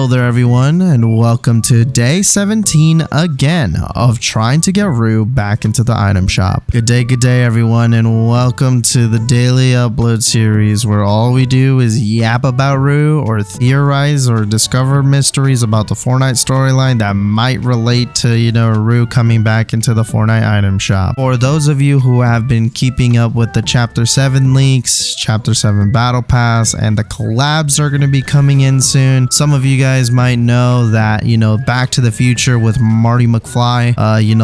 Hello there everyone, and welcome to day 17 again of trying to get Rue back into the item shop. Good day everyone, and welcome to the daily upload series where all we do is yap about Rue or theorize or discover mysteries about the Fortnite storyline that might relate to, Rue coming back into the Fortnite item shop. For those of you who have been keeping up with the Chapter 7 leaks, Chapter 7 Battle Pass, and the collabs are going to be coming in soon. Some of you guys might know that, Back to the Future with Marty McFly,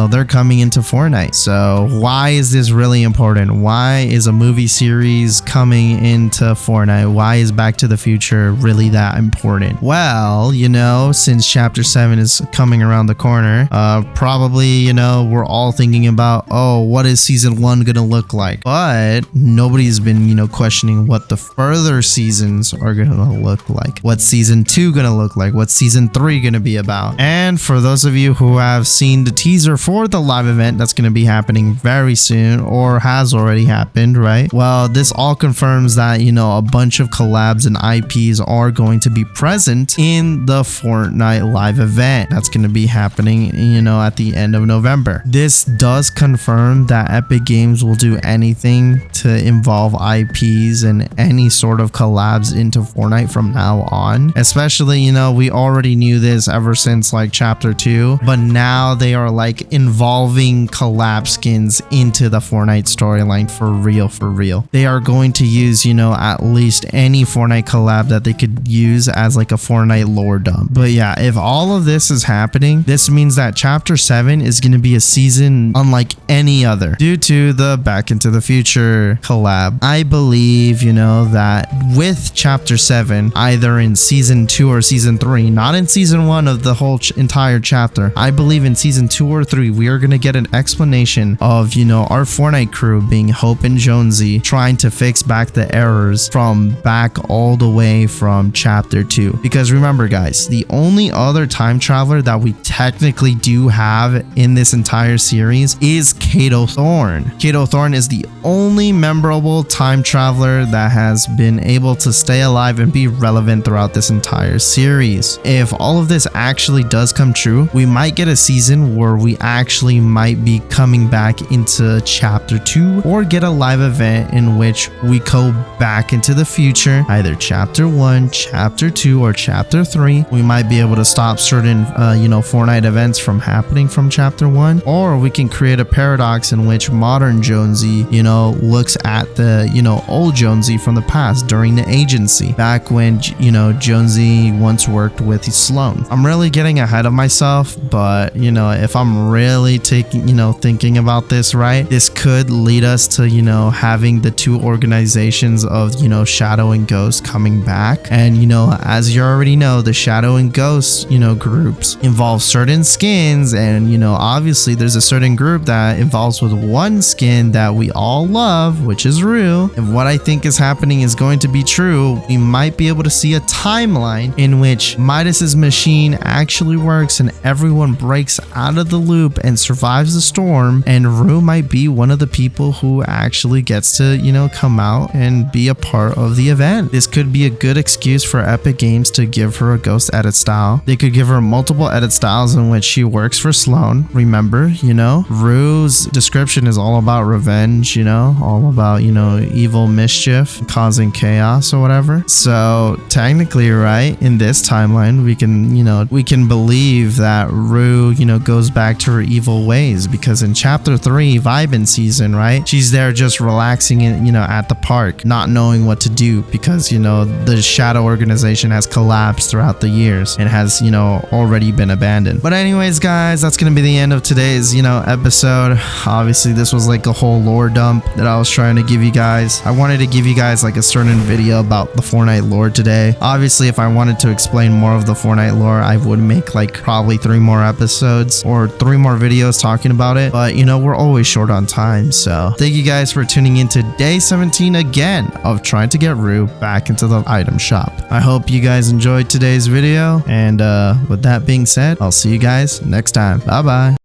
they're coming into Fortnite. So why is this really important? Why is a movie series coming into Fortnite? Why is Back to the Future really that important? Well, since Chapter 7 is coming around the corner, probably, we're all thinking about, oh, what is Season 1 going to look like? But nobody's been, questioning what the further seasons are going to look like. What's Season 2 going to look like? What's Season 3 going to be about? And for those of you who have seen the teaser for the live event that's going to be happening very soon or has already happened, right? Well, this all confirms that, a bunch of collabs and IPs are going to be present in the Fortnite live event that's going to be happening, at the end of November. This does confirm that Epic Games will do anything to involve IPs and any sort of collabs into Fortnite from now on. Especially, we already knew this ever since like Chapter 2, but now they are like involving collab skins into the Fortnite storyline for real. They are going to use, at least any Fortnite collab that they could use as like a Fortnite lore dump. But yeah, if all of this is happening, this means that Chapter 7 is going to be a season unlike any other due to the Back into the Future collab. I believe, that with Chapter 7, either in Season 2 or Season 3, not in Season 1 of the whole entire chapter, I believe in Season 2 or 3, we are going to get an explanation of, our Fortnite crew being Hope and Jonesy trying to fix back the errors from back all the way from Chapter 2. Because remember guys, the only other time traveler that we technically do have in this entire series is Kato Thorn. Kato Thorn is the only memorable time traveler that has been able to stay alive and be relevant throughout this entire series. If all of this actually does come true, we might get a season where we actually might be coming back into Chapter 2 or get a live event in which we go back into the future, either Chapter 1, Chapter 2, or Chapter 3. We might be able to stop certain, Fortnite events from happening from Chapter 1, or we can create a paradox in which modern Jonesy, looks at the, old Jonesy from the past during the agency, back when, Jonesy once worked with Sloan. I'm really getting ahead of myself, but, if I'm really thinking about this right, this could lead us to, having the two organizations of, Shadow and Ghost coming back. And, as you already know, the Shadow and Ghost, groups involve certain skins, and, obviously there's a certain group that involves with one skin that we all love, which is Rue. If what I think is happening is going to be true, we might be able to see a timeline in which Midas's machine actually works and everyone breaks out of the loop and survives the storm, and Rue might be one of the people who actually gets to, come out and be a part of the event. This could be a good excuse for Epic Games to give her a ghost edit style. They could give her multiple edit styles in which she works for Sloan. Remember, Rue's description is all about revenge, all about, evil mischief, causing chaos or whatever. So technically, right, in this timeline, we can believe that Rue, goes back to her evil ways, because in Chapter 3, Vibin season, right, she's there just relaxing at the park, not knowing what to do because, the Shadow organization has collapsed throughout the years and has, already been abandoned. But anyways, guys, that's going to be the end of today's, episode. Obviously, this was like a whole lore dump that I was trying to give you guys. I wanted to give you guys like a certain video about the Fortnite lore today. Obviously, if I wanted to explain more of the Fortnite lore, I would make like probably 3 more episodes or 3 more videos talking about it. But, we're always short on time. So thank you guys for tuning in to day 17 again of trying to get Rue back into the item shop. I hope you guys enjoyed today's video. And with that being said, I'll see you guys next time. Bye bye.